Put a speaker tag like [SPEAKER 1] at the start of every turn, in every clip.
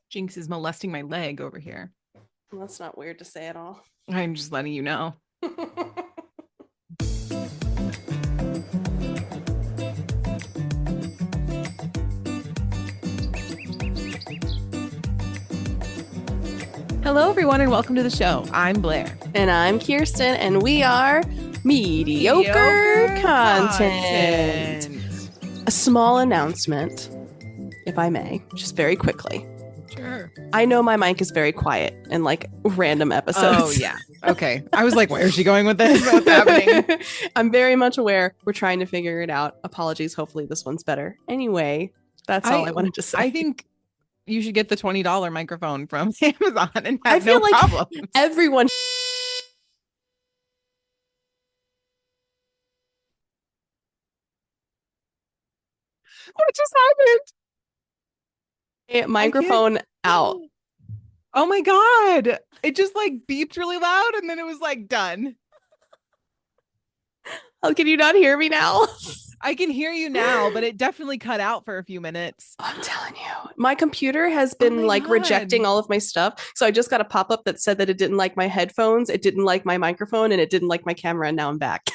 [SPEAKER 1] Jinx is molesting my leg over here.
[SPEAKER 2] Well, that's not weird to say at all.
[SPEAKER 1] I'm just letting you know. Hello, everyone, and welcome to the show. I'm Blair.
[SPEAKER 2] And I'm Kirsten, and we are Mediocre Content. A small announcement, if I may, just very quickly.
[SPEAKER 1] Sure.
[SPEAKER 2] I know my mic is very quiet in like random episodes.
[SPEAKER 1] Oh, yeah. Okay. I was like, where is she going with this? What's happening?
[SPEAKER 2] I'm very much aware. We're trying to figure it out. Apologies. Hopefully this one's better. Anyway, that's all I wanted to say.
[SPEAKER 1] I think you should get the $20 microphone from Amazon and
[SPEAKER 2] I
[SPEAKER 1] have
[SPEAKER 2] feel
[SPEAKER 1] no
[SPEAKER 2] like
[SPEAKER 1] problem.
[SPEAKER 2] everyone.
[SPEAKER 1] What just happened?
[SPEAKER 2] Microphone out.
[SPEAKER 1] Oh my God. It just like beeped really loud and then it was like done.
[SPEAKER 2] Oh, can you not hear me now?
[SPEAKER 1] I can hear you now, but it definitely cut out for a few minutes.
[SPEAKER 2] I'm telling you, my computer has been
[SPEAKER 1] my
[SPEAKER 2] like
[SPEAKER 1] God.
[SPEAKER 2] rejecting all of my stuff. So I just got a pop-up that said that it didn't like my headphones, it didn't like my microphone, and it didn't like my camera. And now I'm back.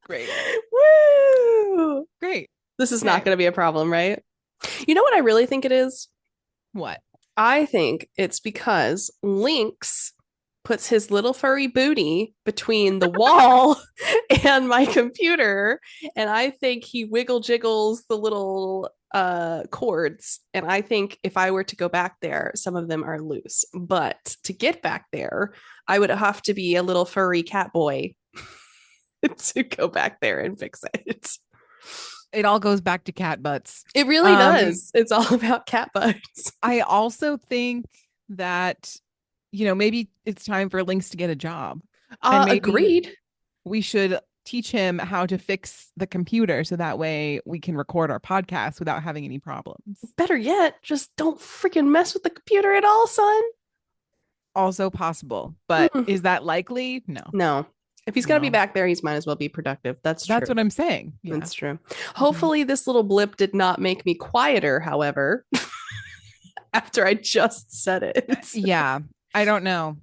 [SPEAKER 1] Great.
[SPEAKER 2] Woo!
[SPEAKER 1] Great.
[SPEAKER 2] This is not going to be a problem, right? You know what I really think it is?
[SPEAKER 1] What?
[SPEAKER 2] I think it's because Lynx puts his little furry booty between the wall and my computer, and I think he wiggle jiggles the little cords, and I think if I were to go back there, some of them are loose, but to get back there I would have to be a little furry cat boy to go back there and fix it.
[SPEAKER 1] It all goes back to cat butts.
[SPEAKER 2] It really does. It's all about cat butts.
[SPEAKER 1] I also think that, you know, maybe it's time for Lynx to get a job.
[SPEAKER 2] Agreed.
[SPEAKER 1] We should teach him how to fix the computer so that way we can record our podcast without having any problems.
[SPEAKER 2] Better yet, just don't freaking mess with the computer at all, son.
[SPEAKER 1] Also possible, but is that likely? No.
[SPEAKER 2] If he's going to be back there, he might as well be productive. That's true.
[SPEAKER 1] That's what I'm saying. Yeah.
[SPEAKER 2] That's true. Hopefully this little blip did not make me quieter, however, after I just said it.
[SPEAKER 1] Yeah, I don't know.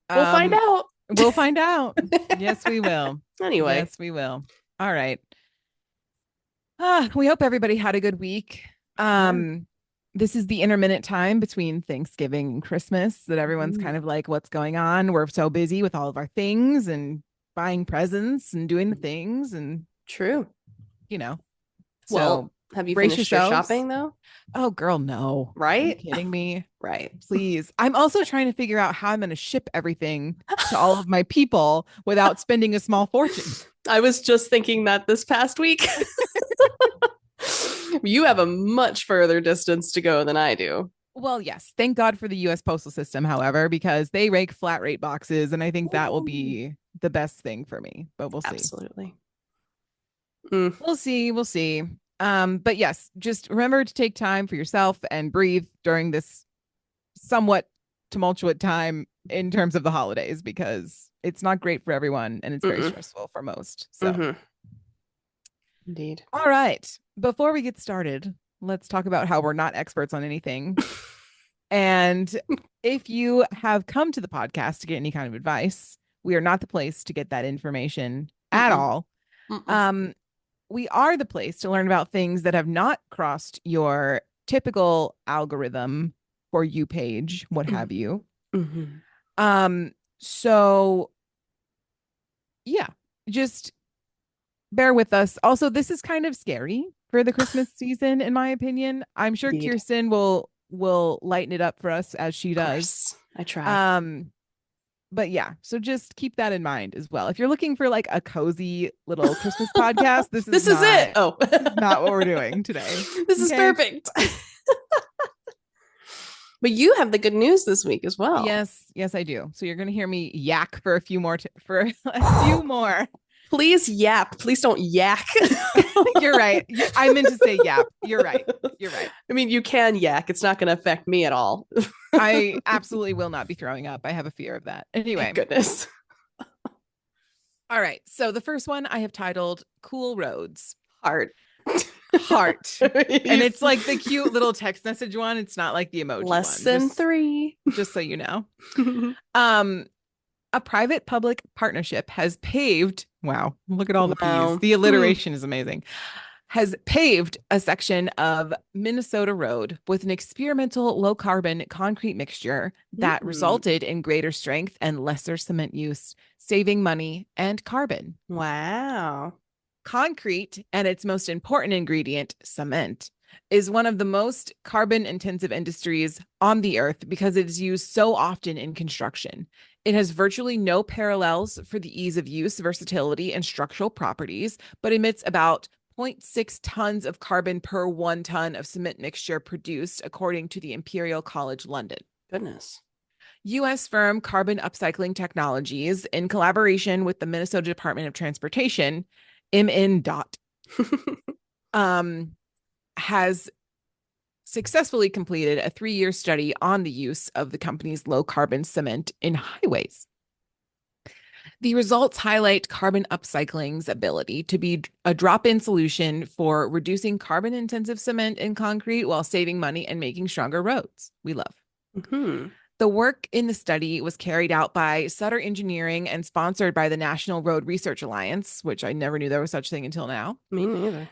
[SPEAKER 2] We'll find out.
[SPEAKER 1] We'll find out. Yes, we will.
[SPEAKER 2] Anyway.
[SPEAKER 1] Yes, we will. All right. We hope everybody had a good week. This is the intermittent time between Thanksgiving and Christmas that everyone's kind of like, what's going on? We're so busy with all of our things and buying presents and doing the things and
[SPEAKER 2] true,
[SPEAKER 1] you know.
[SPEAKER 2] Well, so have you finished your shopping though?
[SPEAKER 1] Oh girl, no.
[SPEAKER 2] Right?
[SPEAKER 1] Are you kidding me?
[SPEAKER 2] Right.
[SPEAKER 1] Please. I'm also trying to figure out how I'm going to ship everything to all of my people without spending a small fortune.
[SPEAKER 2] I was just thinking that this past week. You have a much further distance to go than I do.
[SPEAKER 1] Well, yes. Thank God for the U.S. postal system, however, because they rake flat rate boxes, and I think that will be the best thing for me. But we'll see.
[SPEAKER 2] Absolutely.
[SPEAKER 1] We'll see. We'll see. But yes, just remember to take time for yourself and breathe during this somewhat tumultuous time in terms of the holidays, because it's not great for everyone and it's very stressful for most. So,
[SPEAKER 2] Indeed.
[SPEAKER 1] All right. Before we get started, let's talk about how we're not experts on anything. And if you have come to the podcast to get any kind of advice, we are not the place to get that information at all. We are the place to learn about things that have not crossed your typical algorithm for you page, what have you. So yeah, just bear with us. Also, this is kind of scary for the Christmas season, in my opinion. I'm sure
[SPEAKER 2] Indeed.
[SPEAKER 1] Kirsten will lighten it up for us as she does.
[SPEAKER 2] I try.
[SPEAKER 1] But yeah, so just keep that in mind as well. If you're looking for like a cozy little Christmas podcast, this is
[SPEAKER 2] it. Oh,
[SPEAKER 1] not what we're doing today.
[SPEAKER 2] This is perfect. But you have the good news this week as well.
[SPEAKER 1] Yes, I do. So you're going to hear me yak for a few more.
[SPEAKER 2] Please yap. Please don't yak.
[SPEAKER 1] You're right. I meant to say yap. You're right.
[SPEAKER 2] I mean, you can yak. It's not going to affect me at all.
[SPEAKER 1] I absolutely will not be throwing up. I have a fear of that. Anyway.
[SPEAKER 2] Thank goodness.
[SPEAKER 1] All right. So the first one I have titled Cool Roads.
[SPEAKER 2] Hard.
[SPEAKER 1] heart. And it's like the
[SPEAKER 2] He's
[SPEAKER 1] cute little text message one. It's not like the emoji
[SPEAKER 2] less
[SPEAKER 1] one.
[SPEAKER 2] than 3.
[SPEAKER 1] Just so you know. A private public partnership has paved, wow, look at all the P's.
[SPEAKER 2] Wow.
[SPEAKER 1] The alliteration is amazing. Has paved a section of Minnesota Road with an experimental low carbon concrete mixture that resulted in greater strength and lesser cement use, saving money and carbon.
[SPEAKER 2] Wow.
[SPEAKER 1] Concrete and its most important ingredient, cement, is one of the most carbon intensive industries on the earth because it is used so often in construction. It has virtually no parallels for the ease of use, versatility, and structural properties, but emits about 0.6 tons of carbon per 1 ton of cement mixture produced, according to the Imperial College London.
[SPEAKER 2] Goodness.
[SPEAKER 1] U.S. firm Carbon Upcycling Technologies, in collaboration with the Minnesota Department of Transportation, MN.DOT, has successfully completed a 3-year study on the use of the company's low carbon cement in highways. The results highlight carbon upcycling's ability to be a drop-in solution for reducing carbon-intensive cement and concrete while saving money and making stronger roads. We love.
[SPEAKER 2] Mm-hmm.
[SPEAKER 1] The work in the study was carried out by Sutter Engineering and sponsored by the National Road Research Alliance, which I never knew there was such thing until now.
[SPEAKER 2] Me neither.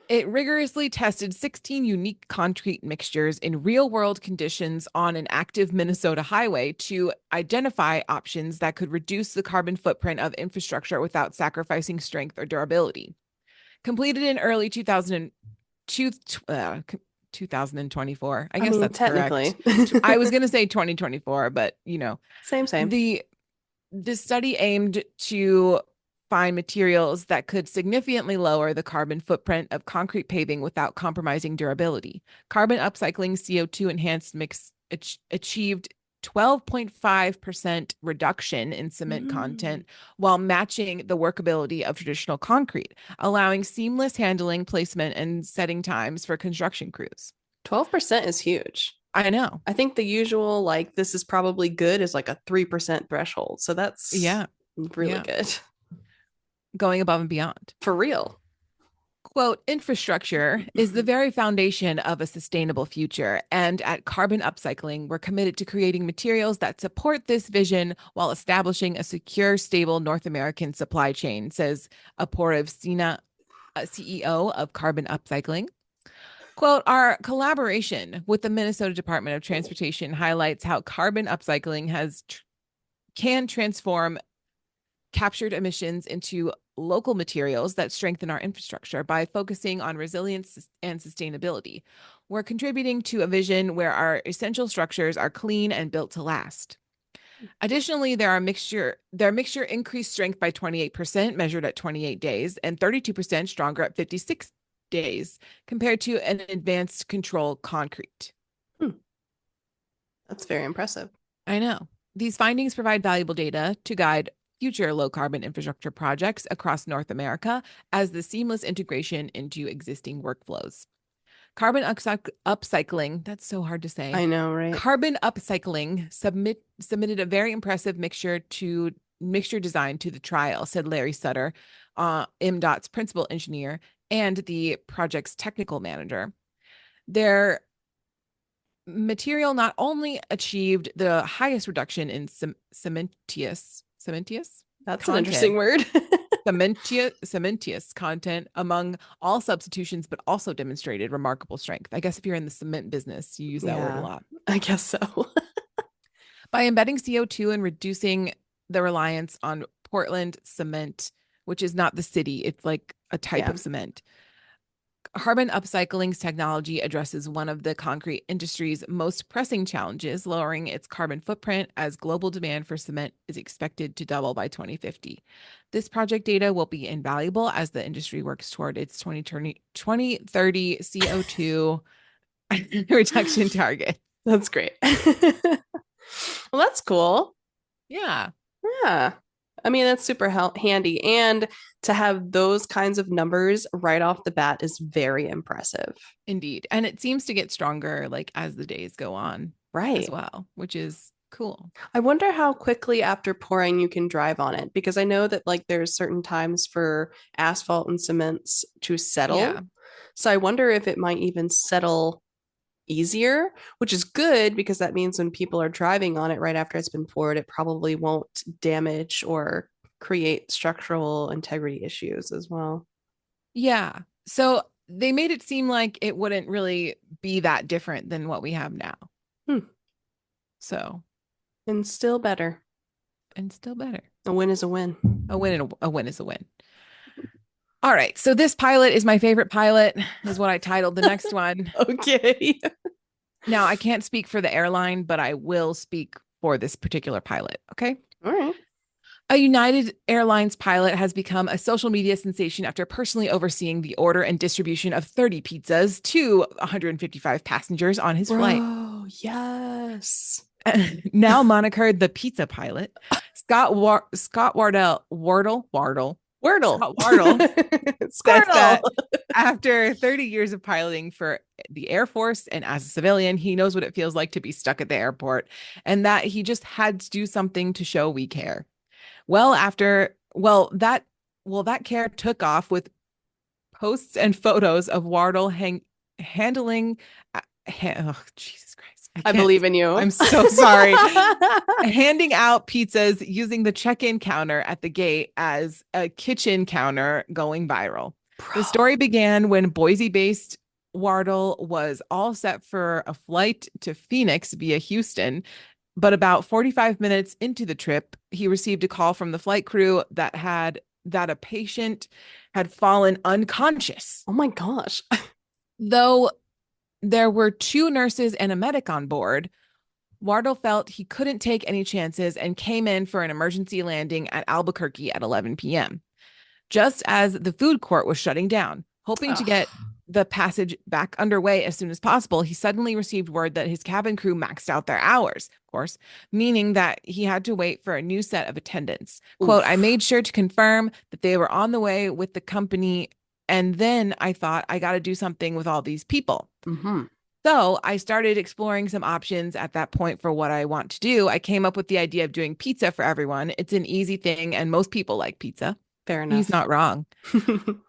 [SPEAKER 1] It rigorously tested 16 unique concrete mixtures in real-world conditions on an active Minnesota highway to identify options that could reduce the carbon footprint of infrastructure without sacrificing strength or durability. Completed in early 2024. I guess
[SPEAKER 2] mean,
[SPEAKER 1] that's
[SPEAKER 2] technically.
[SPEAKER 1] correct. I was going to say 2024, but
[SPEAKER 2] Same.
[SPEAKER 1] This study aimed to find materials that could significantly lower the carbon footprint of concrete paving without compromising durability. Carbon upcycling CO2 enhanced mix achieved 12.5% reduction in cement content while matching the workability of traditional concrete, allowing seamless handling, placement, and setting times for construction crews.
[SPEAKER 2] 12% is huge.
[SPEAKER 1] I know.
[SPEAKER 2] I think the usual, like, this is probably good is like a 3% threshold. So that's really good.
[SPEAKER 1] Going above and beyond.
[SPEAKER 2] For real.
[SPEAKER 1] Quote, infrastructure is the very foundation of a sustainable future. And at Carbon Upcycling, we're committed to creating materials that support this vision while establishing a secure, stable North American supply chain, says Apoorv Sinha, CEO of Carbon Upcycling. Quote, our collaboration with the Minnesota Department of Transportation highlights how carbon upcycling can transform captured emissions into local materials that strengthen our infrastructure by focusing on resilience and sustainability. We're contributing to a vision where our essential structures are clean and built to last. Additionally, their mixture increased strength by 28%, measured at 28 days, and 32% stronger at 56 days compared to an advanced control concrete.
[SPEAKER 2] That's very impressive.
[SPEAKER 1] I know. These findings provide valuable data to guide future low carbon infrastructure projects across North America as the seamless integration into existing workflows. Carbon upcycling, that's so hard to say.
[SPEAKER 2] I know, right?
[SPEAKER 1] Carbon upcycling submitted a very impressive mixture design to the trial, said Larry Sutter, MDOT's principal engineer and the project's technical manager. Their material not only achieved the highest reduction in cementitious
[SPEAKER 2] That's
[SPEAKER 1] content,
[SPEAKER 2] an interesting word.
[SPEAKER 1] cementitious content among all substitutions, but also demonstrated remarkable strength. I guess if you're in the cement business, you use that word a lot.
[SPEAKER 2] I guess so.
[SPEAKER 1] By embedding CO2 and reducing the reliance on Portland cement, which is not the city, it's like a type of cement. Carbon upcycling's technology addresses one of the concrete industry's most pressing challenges, lowering its carbon footprint as global demand for cement is expected to double by 2050. This project data will be invaluable as the industry works toward its 2030 CO2 reduction target.
[SPEAKER 2] That's great. Well, that's cool.
[SPEAKER 1] Yeah.
[SPEAKER 2] Yeah. I mean, that's super handy. And to have those kinds of numbers right off the bat is very impressive.
[SPEAKER 1] Indeed. And it seems to get stronger like as the days go on.
[SPEAKER 2] Right.
[SPEAKER 1] As well, which is Cool.
[SPEAKER 2] I wonder how quickly after pouring you can drive on it because I know that like there's certain times for asphalt and cements to
[SPEAKER 1] Yeah.
[SPEAKER 2] settle. So I wonder if it might even settle easier, which is good because that means when people are driving on it right after it's been poured, it probably won't damage or create structural integrity issues as well.
[SPEAKER 1] Yeah. So they made it seem like it wouldn't really be that different than what we have now.
[SPEAKER 2] Hmm.
[SPEAKER 1] So,
[SPEAKER 2] And still better.
[SPEAKER 1] and still better.
[SPEAKER 2] A win is a win.
[SPEAKER 1] A win and a win is a win. All right. So this pilot is my favorite pilot, is what I titled the next one.
[SPEAKER 2] Okay.
[SPEAKER 1] Now, I can't speak for the airline, but I will speak for this particular pilot. Okay.
[SPEAKER 2] All right.
[SPEAKER 1] A United Airlines pilot has become a social media sensation after personally overseeing the order and distribution of 30 pizzas to 155 passengers on his flight.
[SPEAKER 2] Bro, yes.
[SPEAKER 1] Now monikered the pizza pilot, Scott
[SPEAKER 2] Wordle.
[SPEAKER 1] Scott Wardle says
[SPEAKER 2] Squirtle.
[SPEAKER 1] that after 30 years of piloting for the Air Force and as a civilian, he knows what it feels like to be stuck at the airport and that he just had to do something to show we care. That care took off with posts and photos of Wardle handling oh, Jesus Christ.
[SPEAKER 2] I believe in you.
[SPEAKER 1] I'm so sorry. Handing out pizzas using the check-in counter at the gate as a kitchen counter going viral.
[SPEAKER 2] Bro.
[SPEAKER 1] The story began when Boise-based Wardle was all set for a flight to Phoenix via Houston. But about 45 minutes into the trip, he received a call from the flight crew that a patient had fallen unconscious.
[SPEAKER 2] Oh my gosh.
[SPEAKER 1] Though there were 2 nurses and a medic on board, Wardle felt he couldn't take any chances and came in for an emergency landing at Albuquerque at 11 p.m. just as the food court was shutting down. Hoping to get the passage back underway as soon as possible, he suddenly received word that his cabin crew maxed out their hours, of course, meaning that he had to wait for a new set of attendants. Quote, I made sure to confirm that they were on the way with the company, and then I thought I got to do something with all these people.
[SPEAKER 2] Mm-hmm.
[SPEAKER 1] So I started exploring some options at that point for what I want to do. I came up with the idea of doing pizza for everyone. It's an easy thing, and most people like pizza.
[SPEAKER 2] Fair enough.
[SPEAKER 1] He's not wrong.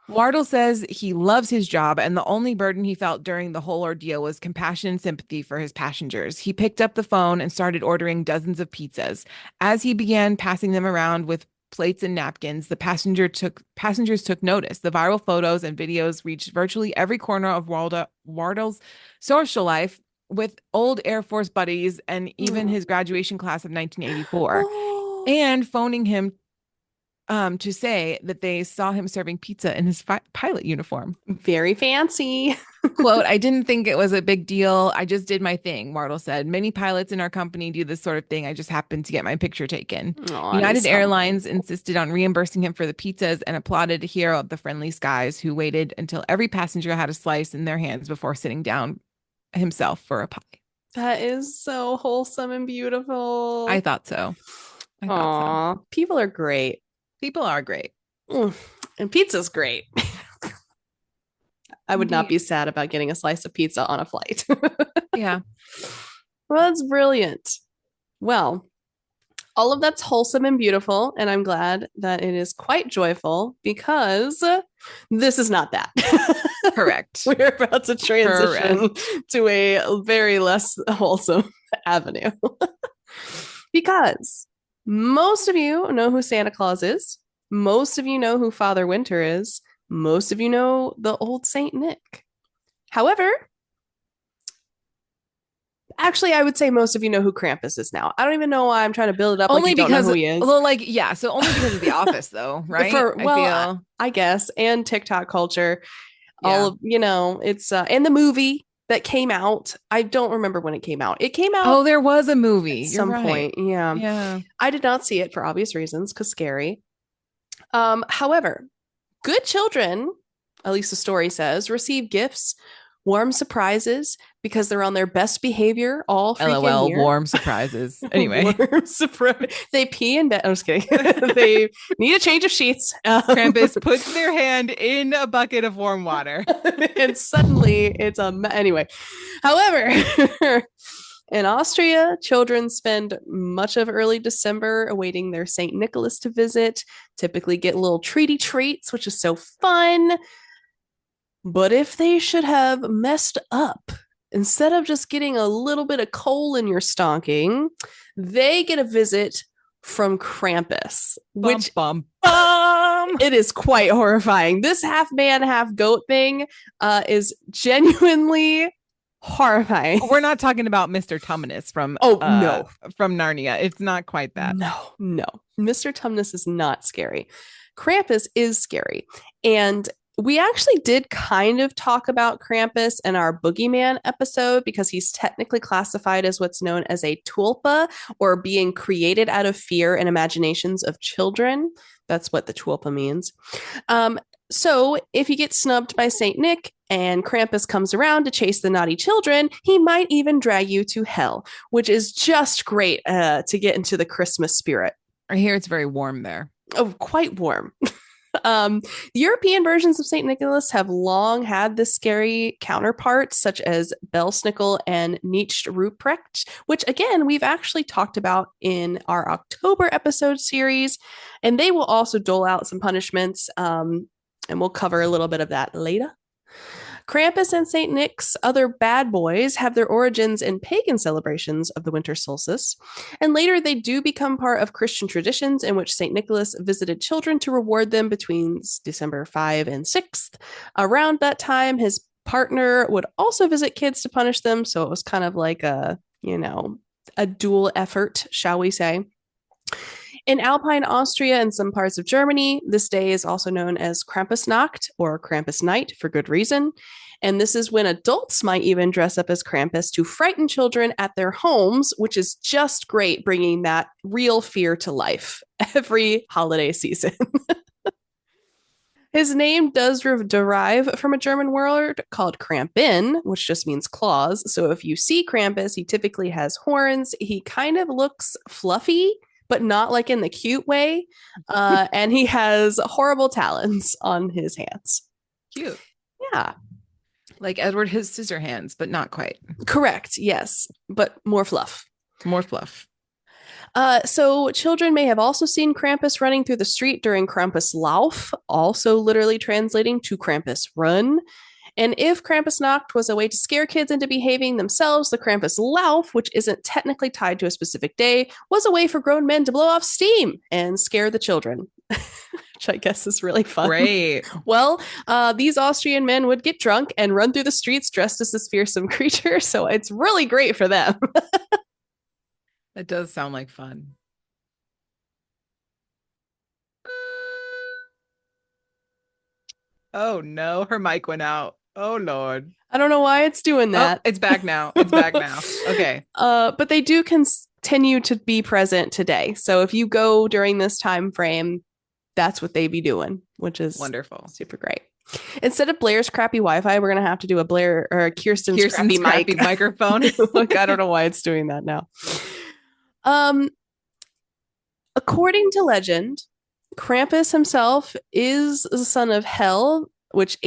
[SPEAKER 1] Wardle says he loves his job, and the only burden he felt during the whole ordeal was compassion and sympathy for his passengers. He picked up the phone and started ordering dozens of pizzas. As he began passing them around with plates and napkins, the passengers took notice. The viral photos and videos reached virtually every corner of Wardle's social life, with old Air Force buddies and even his graduation class of 1984, and phoning him to say that they saw him serving pizza in his pilot uniform.
[SPEAKER 2] Very fancy.
[SPEAKER 1] Quote, I didn't think it was a big deal. I just did my thing, Wardle said. Many pilots in our company do this sort of thing. I just happened to get my picture taken. United Airlines insisted on reimbursing him for the pizzas and applauded a hero of the friendly skies who waited until every passenger had a slice in their hands before sitting down himself for a pie.
[SPEAKER 2] That is so wholesome and beautiful.
[SPEAKER 1] I thought so. So.
[SPEAKER 2] People are great.
[SPEAKER 1] People are great.
[SPEAKER 2] And pizza's great. I would not be sad about getting a slice of pizza on a flight.
[SPEAKER 1] Yeah.
[SPEAKER 2] Well, that's brilliant. Well, all of that's wholesome and beautiful, and I'm glad that it is quite joyful because this is not that.
[SPEAKER 1] Correct.
[SPEAKER 2] We're about to transition to a very less wholesome avenue. Because most of you know who Santa Claus is. Most of you know who Father Winter is. Most of you know the old Saint Nick. However, actually, I would say most of you know who Krampus is now. I don't even know why I'm trying to build it up.
[SPEAKER 1] Only
[SPEAKER 2] like
[SPEAKER 1] because
[SPEAKER 2] don't know who he is.
[SPEAKER 1] Well, so only because of The Office, though, right?
[SPEAKER 2] I guess, and TikTok culture. Yeah. All of it's and the movie that came out. I don't remember when it came out. It came out.
[SPEAKER 1] Oh, there was a movie
[SPEAKER 2] at some point. Yeah.
[SPEAKER 1] Yeah.
[SPEAKER 2] I did not see it for obvious reasons because scary. However, good children, at least the story says, receive gifts, warm surprises because they're on their best behavior all freaking
[SPEAKER 1] LOL,
[SPEAKER 2] year.
[SPEAKER 1] warm surprises. Anyway.
[SPEAKER 2] Warm surprise. They pee in bed. I'm just kidding. They need a change of sheets.
[SPEAKER 1] Krampus puts their hand in a bucket of warm water.
[SPEAKER 2] And suddenly it's anyway. However, In Austria, children spend much of early December awaiting their St. Nicholas to visit, typically get little treaty treats, which is so fun. But if they should have messed up, instead of just getting a little bit of coal in your stocking, they get a visit from Krampus, which it is quite horrifying. This half man, half goat thing is genuinely horrifying.
[SPEAKER 1] We're not talking about Mr. Tumnus from
[SPEAKER 2] no,
[SPEAKER 1] from Narnia. It's not quite that.
[SPEAKER 2] No. Mr. Tumnus is not scary. Krampus is scary. And we actually did kind of talk about Krampus in our Boogeyman episode because he's technically classified as what's known as a tulpa, or being created out of fear and imaginations of children. That's what the tulpa means. So if you get snubbed by St. Nick and Krampus comes around to chase the naughty children, he might even drag you to hell, which is just great to get into the Christmas spirit.
[SPEAKER 1] I hear it's very warm there.
[SPEAKER 2] Oh, quite warm. European versions of St. Nicholas have long had this scary counterparts, such as Belsnickel and Nicht Ruprecht, which again, we've actually talked about in our October episode series, and they will also dole out some punishments, and we'll cover a little bit of that later. Krampus and St. Nick's other bad boys have their origins in pagan celebrations of the winter solstice, and later they do become part of Christian traditions in which St. Nicholas visited children to reward them between December 5 and 6th. Around that time, his partner would also visit kids to punish them, so it was kind of like a dual effort, shall we say. In Alpine Austria and some parts of Germany, this day is also known as Krampusnacht or Krampus Night for good reason. And this is when adults might even dress up as Krampus to frighten children at their homes, which is just great, bringing that real fear to life every holiday season. His name does derive from a German word called Krampin, which just means claws. So if you see Krampus, he typically has horns. He kind of looks fluffy, but not like in the cute way. And he has horrible talons on his hands.
[SPEAKER 1] Cute.
[SPEAKER 2] Yeah.
[SPEAKER 1] Like Edward his Scissorhands, but not quite.
[SPEAKER 2] Correct. Yes. But more fluff.
[SPEAKER 1] More fluff.
[SPEAKER 2] So children may have also seen Krampus running through the street during Krampuslauf, also literally translating to Krampus run. And if Krampusnacht was a way to scare kids into behaving themselves, the Krampuslauf, which isn't technically tied to a specific day, was a way for grown men to blow off steam and scare the children, which I guess is really fun.
[SPEAKER 1] Great.
[SPEAKER 2] Well, these Austrian men would get drunk and run through the streets dressed as this fearsome creature, so it's really great for them.
[SPEAKER 1] That does sound like fun. Oh no, her mic went out. Oh Lord.
[SPEAKER 2] I don't know why it's doing that.
[SPEAKER 1] Oh, it's back now. It's back now. Okay.
[SPEAKER 2] But they do continue to be present today. So if you go during this time frame, that's what they be doing, which is
[SPEAKER 1] wonderful.
[SPEAKER 2] Super great. Instead of Blair's crappy Wi-Fi, we're gonna have to do a Blair or Kirsten's crappy
[SPEAKER 1] microphone.
[SPEAKER 2] Look, I don't know why it's doing that now. According to legend, Krampus himself is the son of Hel, which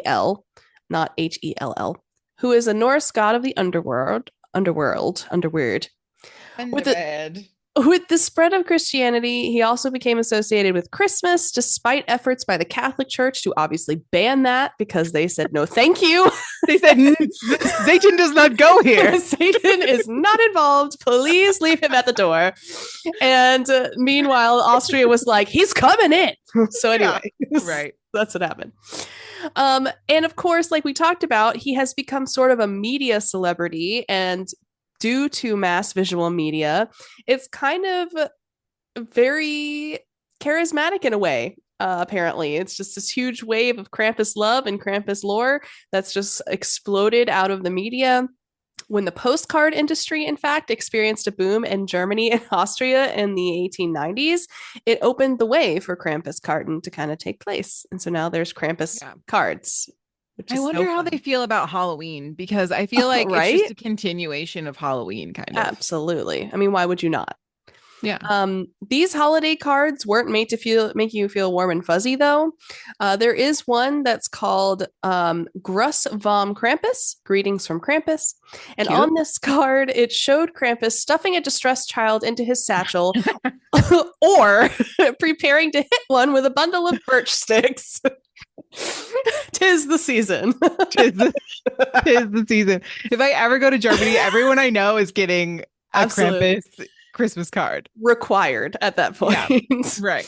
[SPEAKER 2] Hel, not Hell, who is a Norse god of the underworld. With the spread of Christianity, he also became associated with Christmas, despite efforts by the Catholic Church to obviously ban that because they said, no, thank you.
[SPEAKER 1] They said, Satan does not go here.
[SPEAKER 2] Satan is not involved. Please leave him at the door. And meanwhile, Austria was like, he's coming in. So anyway,
[SPEAKER 1] right.
[SPEAKER 2] That's what happened. And of course, like we talked about, he has become sort of a media celebrity, and due to mass visual media, it's kind of very charismatic in a way. Apparently, it's just this huge wave of Krampus love and Krampus lore that's just exploded out of the media. When the postcard industry, in fact, experienced a boom in Germany and Austria in the 1890s, it opened the way for Krampus karten to kind of take place. And so now there's Krampus cards.
[SPEAKER 1] I wonder how they feel about Halloween, because I feel like it's just a continuation of Halloween, kind of.
[SPEAKER 2] Absolutely. I mean, why would you not?
[SPEAKER 1] Yeah.
[SPEAKER 2] These holiday cards weren't made to make you feel warm and fuzzy, though. There is one that's called Gruss vom Krampus, Greetings from Krampus. And
[SPEAKER 1] Cute.
[SPEAKER 2] on this card, it showed Krampus stuffing a distressed child into his satchel or preparing to hit one with a bundle of birch sticks. Tis the season.
[SPEAKER 1] Tis the season. If I ever go to Germany, everyone I know is getting a Krampus Christmas card.
[SPEAKER 2] Required at that point.
[SPEAKER 1] Yeah, right.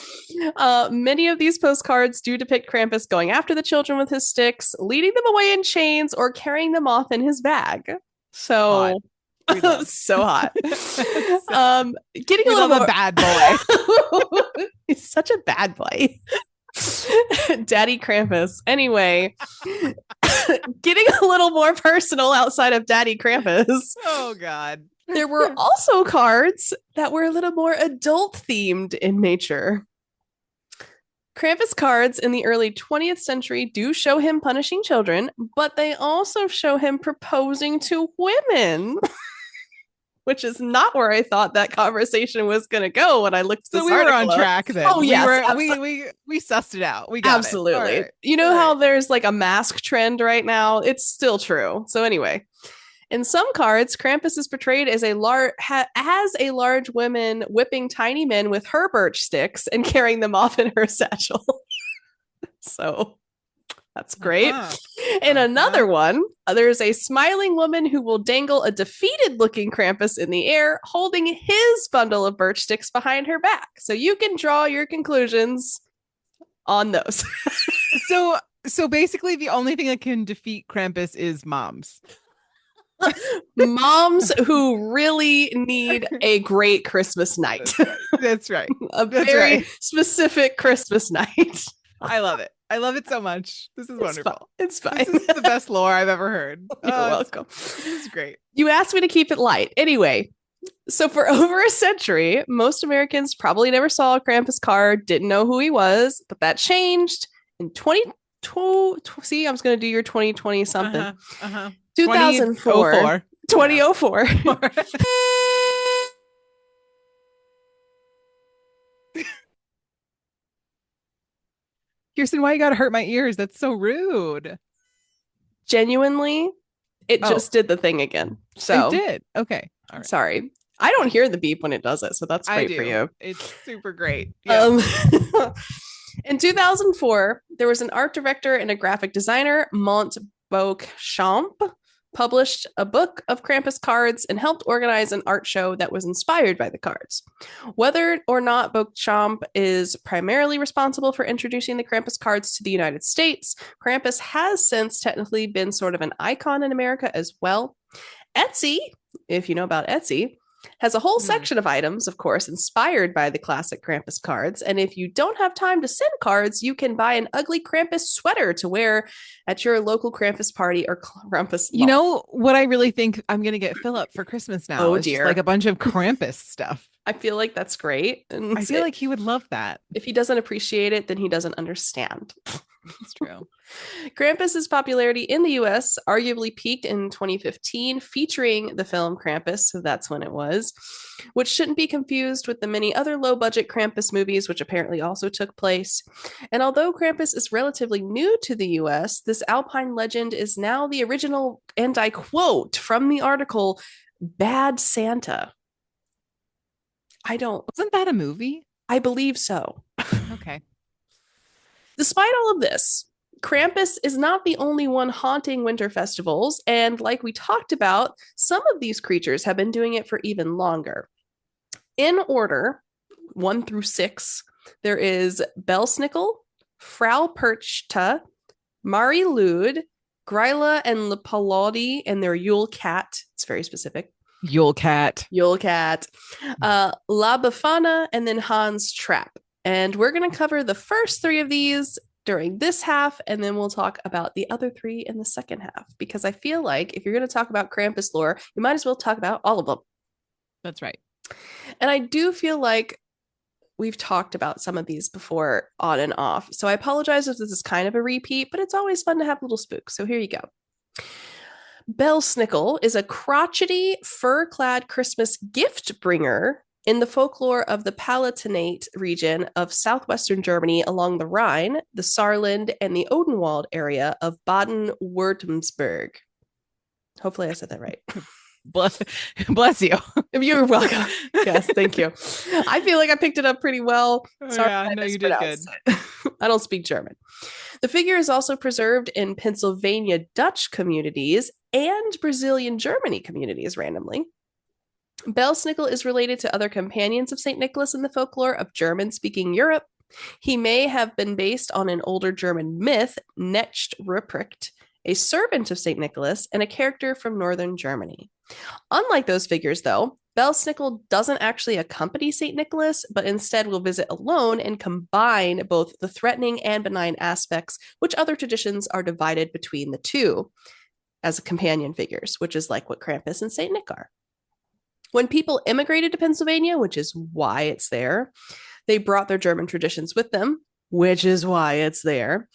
[SPEAKER 2] Many of these postcards do depict Krampus going after the children with his sticks, leading them away in chains, or carrying them off in his bag. So so hot. Getting a little more
[SPEAKER 1] bad boy.
[SPEAKER 2] He's such a bad boy. Daddy Krampus. Anyway, getting a little more personal outside of Daddy Krampus.
[SPEAKER 1] Oh God.
[SPEAKER 2] There were also cards that were a little more adult themed in nature. Krampus cards in the early 20th century do show him punishing children, but they also show him proposing to women, which is not where I thought that conversation was going to go when I looked at this article.
[SPEAKER 1] We were on track then.
[SPEAKER 2] Oh, yes.
[SPEAKER 1] We sussed it out. We got
[SPEAKER 2] absolutely.
[SPEAKER 1] It. Right.
[SPEAKER 2] You know how there's like a mask trend right now? It's still true. So anyway, in some cards, Krampus is portrayed as a large woman whipping tiny men with her birch sticks and carrying them off in her satchel. So that's great. In another one, there's a smiling woman who will dangle a defeated looking Krampus in the air, holding his bundle of birch sticks behind her back. So you can draw your conclusions on those.
[SPEAKER 1] So basically the only thing that can defeat Krampus is moms.
[SPEAKER 2] Moms who really need a great Christmas night.
[SPEAKER 1] That's right.
[SPEAKER 2] A very specific Christmas night.
[SPEAKER 1] I love it. I love it so much. This is wonderful.
[SPEAKER 2] It's fine.
[SPEAKER 1] This is the best lore I've ever heard.
[SPEAKER 2] You're welcome.
[SPEAKER 1] This is great.
[SPEAKER 2] You asked me to keep it light. Anyway, so for over a century, most Americans probably never saw a Krampus card, didn't know who he was, but that changed in 2020. See, I was going to do your 2020 something. 2004. 2004.
[SPEAKER 1] Kirsten, why you gotta hurt my ears? That's so rude.
[SPEAKER 2] Genuinely, it just did the thing again. So
[SPEAKER 1] it did. Okay.
[SPEAKER 2] All right. Sorry. I don't hear the beep when it does it, so that's great for you.
[SPEAKER 1] It's super great. Yeah.
[SPEAKER 2] In 2004, there was an art director and a graphic designer, Mont Beauchamp, published a book of Krampus cards and helped organize an art show that was inspired by the cards. Whether or not Beauchamp is primarily responsible for introducing the Krampus cards to the United States, Krampus has since technically been sort of an icon in America as well. Etsy, if you know about Etsy, has a whole section of items, of course, inspired by the classic Krampus cards. And if you don't have time to send cards, you can buy an ugly Krampus sweater to wear at your local Krampus party or Krampus.
[SPEAKER 1] You know what I really think I'm going to get Philip for Christmas now?
[SPEAKER 2] Oh,
[SPEAKER 1] it's
[SPEAKER 2] dear.
[SPEAKER 1] Just like a bunch of Krampus stuff.
[SPEAKER 2] I feel like that's great. And
[SPEAKER 1] I feel like he would love that.
[SPEAKER 2] If he doesn't appreciate it, then he doesn't understand.
[SPEAKER 1] It's true.
[SPEAKER 2] Krampus's popularity in the US arguably peaked in 2015, featuring the film Krampus, so that's when it was, which shouldn't be confused with the many other low-budget Krampus movies, which apparently also took place. And although Krampus is relatively new to the US, this Alpine legend is now the original, and I quote from the article, Bad Santa.
[SPEAKER 1] Wasn't that a movie?
[SPEAKER 2] I believe so.
[SPEAKER 1] Okay.
[SPEAKER 2] Despite all of this, Krampus is not the only one haunting winter festivals, and like we talked about, some of these creatures have been doing it for even longer. In order, 1 through 6, there is Belsnickel, Frau Perchta, Mari Lud, Gryla and Lepalodi and their Yule Cat. It's very specific.
[SPEAKER 1] Yule Cat.
[SPEAKER 2] La Befana, and then Hans Trap. And we're going to cover the first 3 of these during this half, and then we'll talk about the other 3 in the second half, because I feel like if you're going to talk about Krampus lore, you might as well talk about all of them.
[SPEAKER 1] That's right.
[SPEAKER 2] And I do feel like we've talked about some of these before on and off. So I apologize if this is kind of a repeat, but it's always fun to have little spooks. So here you go. Belsnickel is a crotchety, fur-clad Christmas gift bringer In the folklore of the Palatinate region of southwestern Germany along the Rhine, the Saarland, and the Odenwald area of Baden-Württemberg. Hopefully I said that right.
[SPEAKER 1] Bless you.
[SPEAKER 2] You're welcome. Yes, thank you. I feel like I picked it up pretty well.
[SPEAKER 1] Sorry, yeah, no, you did good.
[SPEAKER 2] I don't speak German. The figure is also preserved in Pennsylvania Dutch communities and Brazilian Germany communities randomly. Belsnickel is related to other companions of St. Nicholas in the folklore of German-speaking Europe. He may have been based on an older German myth, Knecht Ruprecht, a servant of St. Nicholas and a character from northern Germany. Unlike those figures, though, Belsnickel doesn't actually accompany St. Nicholas, but instead will visit alone and combine both the threatening and benign aspects, which other traditions are divided between the two as companion figures, which is like what Krampus and St. Nick are. When people immigrated to Pennsylvania, which is why it's there, they brought their German traditions with them, which is why it's there.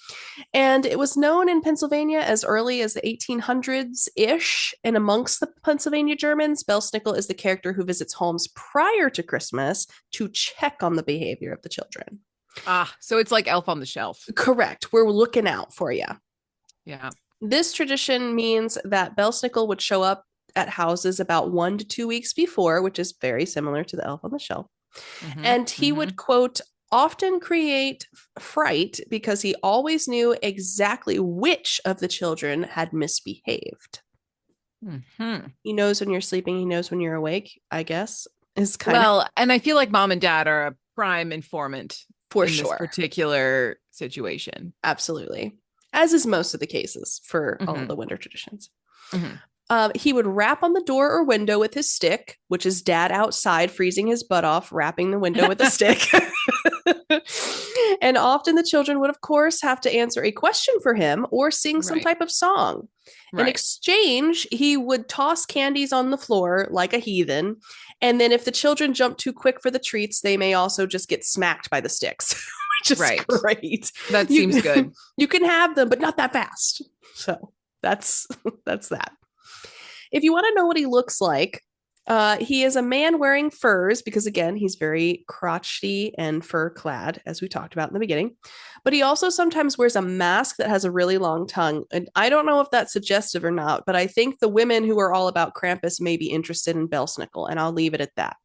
[SPEAKER 2] And it was known in Pennsylvania as early as the 1800s-ish. And amongst the Pennsylvania Germans, Belsnickel is the character who visits homes prior to Christmas to check on the behavior of the children.
[SPEAKER 1] Ah, so it's like Elf on the Shelf.
[SPEAKER 2] Correct. We're looking out for you.
[SPEAKER 1] Yeah.
[SPEAKER 2] This tradition means that Belsnickel would show up at houses about 1 to 2 weeks before, which is very similar to the Elf on the Shelf. Mm-hmm, and he would, quote, often create fright because he always knew exactly which of the children had misbehaved. Mm-hmm. He knows when you're sleeping. He knows when you're awake, I guess. Is kind
[SPEAKER 1] well, and I feel like mom and dad are a prime informant
[SPEAKER 2] for
[SPEAKER 1] in
[SPEAKER 2] sure.
[SPEAKER 1] This particular situation.
[SPEAKER 2] Absolutely. As is most of the cases for all of the winter traditions. Mm-hmm. He would rap on the door or window with his stick, which is dad outside freezing his butt off, rapping the window with a stick. And often the children would, of course, have to answer a question for him or sing some type of song. In exchange, he would toss candies on the floor like a heathen. And then if the children jump too quick for the treats, they may also just get smacked by the sticks, which is great.
[SPEAKER 1] That seems good.
[SPEAKER 2] You can have them, but not that fast. So that's that. If you want to know what he looks like, he is a man wearing furs because, again, he's very crotchety and fur clad, as we talked about in the beginning. But he also sometimes wears a mask that has a really long tongue. And I don't know if that's suggestive or not, but I think the women who are all about Krampus may be interested in Belsnickel, and I'll leave it at that.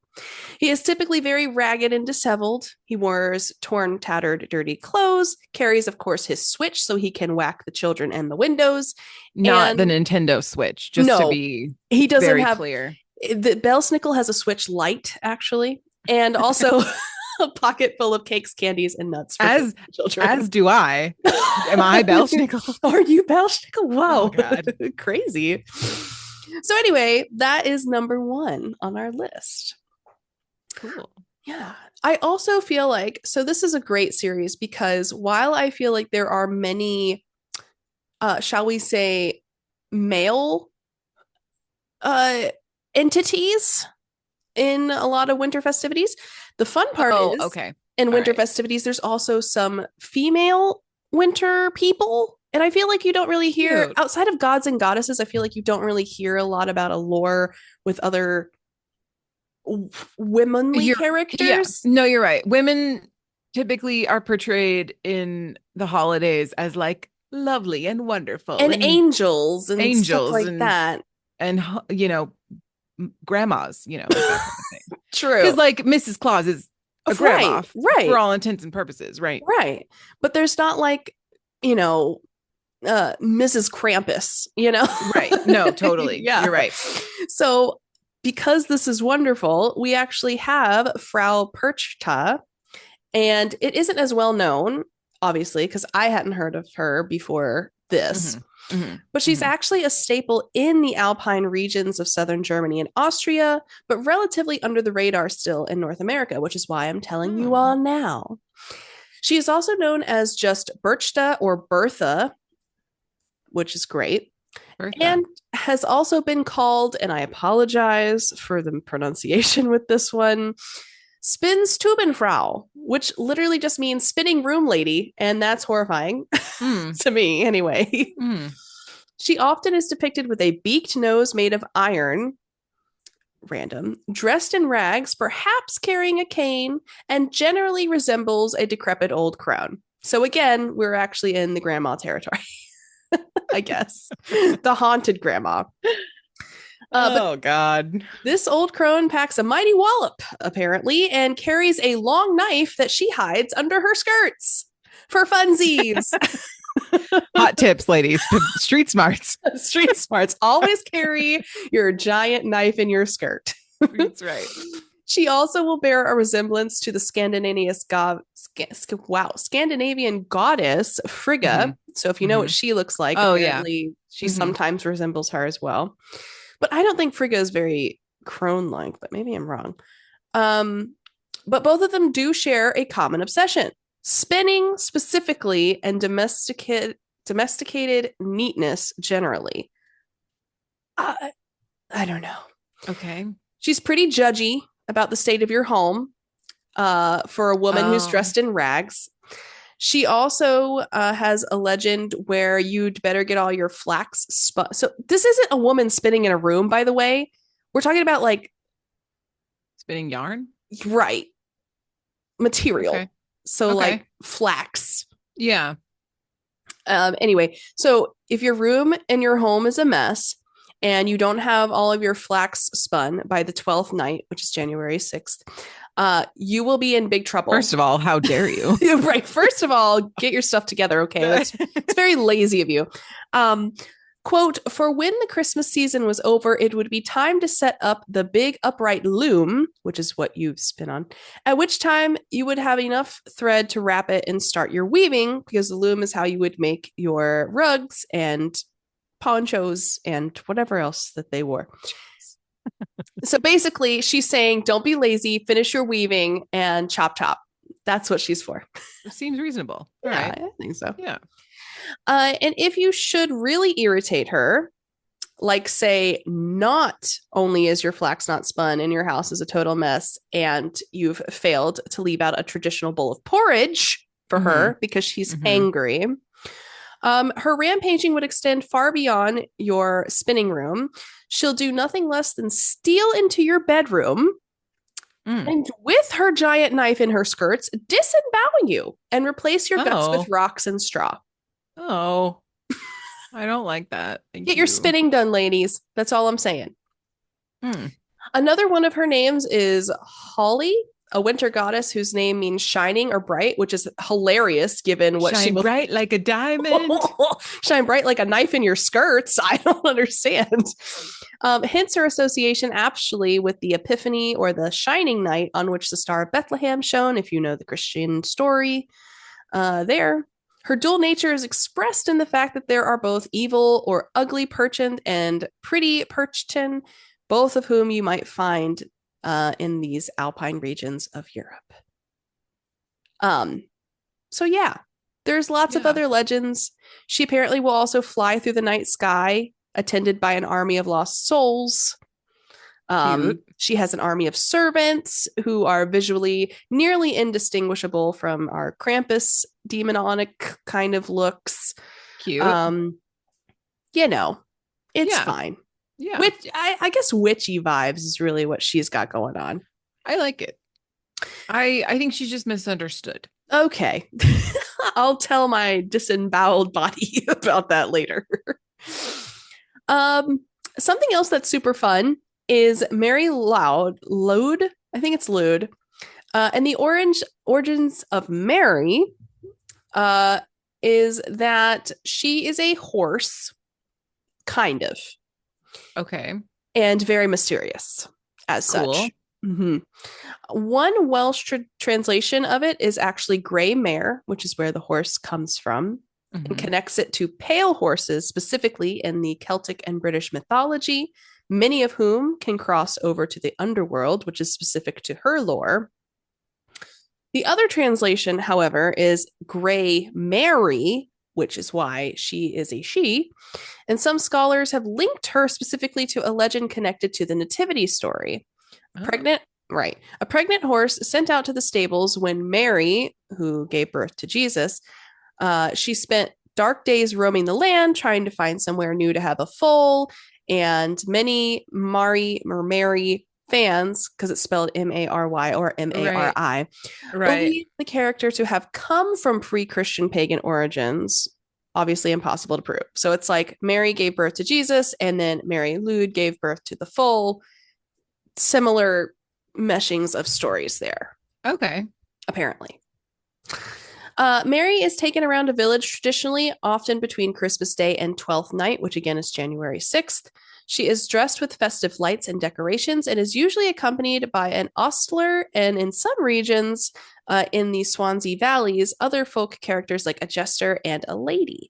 [SPEAKER 2] He is typically very ragged and disheveled. He wears torn, tattered, dirty clothes, carries, of course, his Switch so he can whack the children and the windows.
[SPEAKER 1] Not the Nintendo Switch, just to be
[SPEAKER 2] he doesn't
[SPEAKER 1] very
[SPEAKER 2] have,
[SPEAKER 1] clear.
[SPEAKER 2] The Belsnickel has a Switch Lite, actually, and also a pocket full of cakes, candies, and nuts for children.
[SPEAKER 1] As do I. Am I Belsnickel?
[SPEAKER 2] Are you Belsnickel? Wow.
[SPEAKER 1] Oh, God.
[SPEAKER 2] Crazy. So anyway, that is number 1 on our list.
[SPEAKER 1] Cool.
[SPEAKER 2] Yeah. I also feel like, so this is a great series because while I feel like there are many, shall we say, male entities in a lot of winter festivities, the fun part is in winter festivities, there's also some female winter people. And I feel like you don't really hear, outside of gods and goddesses, I feel like you don't really hear a lot about a lore with other womanly characters.
[SPEAKER 1] Yeah. No, you're right. Women typically are portrayed in the holidays as like lovely and wonderful
[SPEAKER 2] and angels and stuff like that.
[SPEAKER 1] And, you know, grandmas, you know. That kind of thing.
[SPEAKER 2] True.
[SPEAKER 1] Because like Mrs. Claus is a grandma, right? For all intents and purposes, right?
[SPEAKER 2] Right. But there's not like, you know, Mrs. Krampus, you know?
[SPEAKER 1] Right. No, totally.
[SPEAKER 2] Yeah.
[SPEAKER 1] You're right.
[SPEAKER 2] So because this is wonderful, we actually have Frau Perchta, and it isn't as well known, obviously, because I hadn't heard of her before this. Mm-hmm. Mm-hmm. But she's actually a staple in the Alpine regions of southern Germany and Austria, but relatively under the radar still in North America, which is why I'm telling you all now. She is also known as just Berchta or Bertha, which is great. Bertha. And has also been called, and I apologize for the pronunciation with this one, Spinnstubenfrau, which literally just means spinning room lady, and that's horrifying to me anyway. She often is depicted with a beaked nose made of iron, random, dressed in rags, perhaps carrying a cane, and generally resembles a decrepit old crone. So again, we're actually in the grandma territory, I guess. The haunted grandma.
[SPEAKER 1] Oh, God.
[SPEAKER 2] This old crone packs a mighty wallop, apparently, and carries a long knife that she hides under her skirts for funsies.
[SPEAKER 1] Hot tips, ladies. Street smarts.
[SPEAKER 2] Street smarts. Always carry your giant knife in your skirt.
[SPEAKER 1] That's right.
[SPEAKER 2] She also will bear a resemblance to the Scandinavian goddess Frigga.
[SPEAKER 1] Mm-hmm.
[SPEAKER 2] So if you know what she looks like, apparently she sometimes resembles her as well. But I don't think Frigga is very crone-like, but maybe I'm wrong. But both of them do share a common obsession: spinning specifically, and domesticated neatness generally. I don't know.
[SPEAKER 1] Okay.
[SPEAKER 2] She's pretty judgy about the state of your home for a woman who's dressed in rags. She also has a legend where you'd better get all your flax spun. So this isn't a woman spinning in a room, by the way. We're talking about like
[SPEAKER 1] spinning yarn,
[SPEAKER 2] right? Material.
[SPEAKER 1] Okay.
[SPEAKER 2] So like flax.
[SPEAKER 1] Yeah.
[SPEAKER 2] Anyway, so if your room and your home is a mess and you don't have all of your flax spun by the 12th night, which is January 6th, you will be in big trouble.
[SPEAKER 1] First of all, how dare you?
[SPEAKER 2] Right. First of all, get your stuff together. Okay. It's very lazy of you. Quote, for when the Christmas season was over, it would be time to set up the big upright loom, which is what you spin on, at which time you would have enough thread to wrap it and start your weaving, because the loom is how you would make your rugs and ponchos and whatever else that they wore. So basically, she's saying, don't be lazy, finish your weaving and chop. That's what she's for.
[SPEAKER 1] It seems reasonable. All
[SPEAKER 2] yeah,
[SPEAKER 1] right.
[SPEAKER 2] I think so.
[SPEAKER 1] Yeah.
[SPEAKER 2] And if you should really irritate her, like say, not only is your flax not spun and your house is a total mess and you've failed to leave out a traditional bowl of porridge for her because she's angry, her rampaging would extend far beyond your spinning room. She'll do nothing less than steal into your bedroom and with her giant knife in her skirts, disembowel you and replace your guts with rocks and straw.
[SPEAKER 1] Oh, I don't like that.
[SPEAKER 2] Get your spinning done, ladies. That's all I'm saying. Another one of her names is Holly, a winter goddess whose name means shining or bright, which is hilarious given what
[SPEAKER 1] shine bright like a diamond.
[SPEAKER 2] Shine bright like a knife in your skirts. I don't understand. Hence her association actually with the Epiphany or the shining night on which the Star of Bethlehem shone, if you know the Christian story there. Her dual nature is expressed in the fact that there are both evil or ugly Perchand and pretty Perchton, both of whom you might find in these alpine regions of Europe. So yeah, there's lots of other legends. She apparently will also fly through the night sky, attended by an army of lost souls. She has an army of servants who are visually nearly indistinguishable from our Krampus demonic kind of looks.
[SPEAKER 1] Cute.
[SPEAKER 2] You know, it's fine. Yeah. I guess witchy vibes is really what she's got going on.
[SPEAKER 1] I like it. I think she's just misunderstood.
[SPEAKER 2] Okay. I'll tell my disemboweled body about that later. Something else that's super fun is Mary Loud. I think it's Lude. And the origins of Mary is that she is a horse, kind of.
[SPEAKER 1] Okay.
[SPEAKER 2] And very mysterious as such. One Welsh translation of it is actually Grey Mare, which is where the horse comes from, and connects it to pale horses, specifically in the Celtic and British mythology, many of whom can cross over to the underworld, which is specific to her lore. The other translation, however, is Grey Mary, which is why she is a she. And some scholars have linked her specifically to a legend connected to the nativity story. A pregnant horse sent out to the stables when Mary, who gave birth to Jesus, she spent dark days roaming the land, trying to find somewhere new to have a foal. And many Mary fans, because it's spelled Mary or
[SPEAKER 1] Right.
[SPEAKER 2] Mari,
[SPEAKER 1] Right.
[SPEAKER 2] believe the character to have come from pre-Christian pagan origins. Obviously impossible to prove. So it's like Mary gave birth to Jesus, and then Mary Lude gave birth to the foal. Similar meshings of stories there,
[SPEAKER 1] Okay.
[SPEAKER 2] apparently. Mary is taken around a village traditionally, often between Christmas Day and Twelfth Night, which again is January 6th. She is dressed with festive lights and decorations and is usually accompanied by an ostler, and in some regions in the Swansea Valleys, other folk characters like a jester and a lady.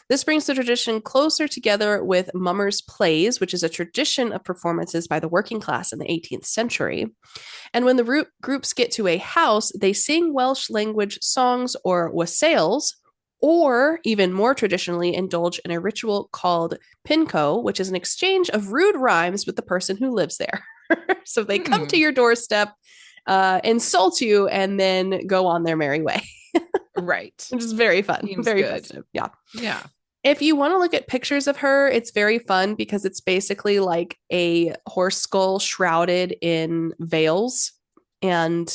[SPEAKER 2] This brings the tradition closer together with mummers' plays, which is a tradition of performances by the working class in the 18th century. And when the groups get to a house, they sing Welsh language songs or wassails, or even more traditionally, indulge in a ritual called pinco, which is an exchange of rude rhymes with the person who lives there. So they come to your doorstep, insult you, and then go on their merry way.
[SPEAKER 1] Right.
[SPEAKER 2] Which is very fun.
[SPEAKER 1] Seems
[SPEAKER 2] very
[SPEAKER 1] good.
[SPEAKER 2] festive. Yeah.
[SPEAKER 1] Yeah.
[SPEAKER 2] If you want to look at pictures of her, it's very fun because it's basically like a horse skull shrouded in veils and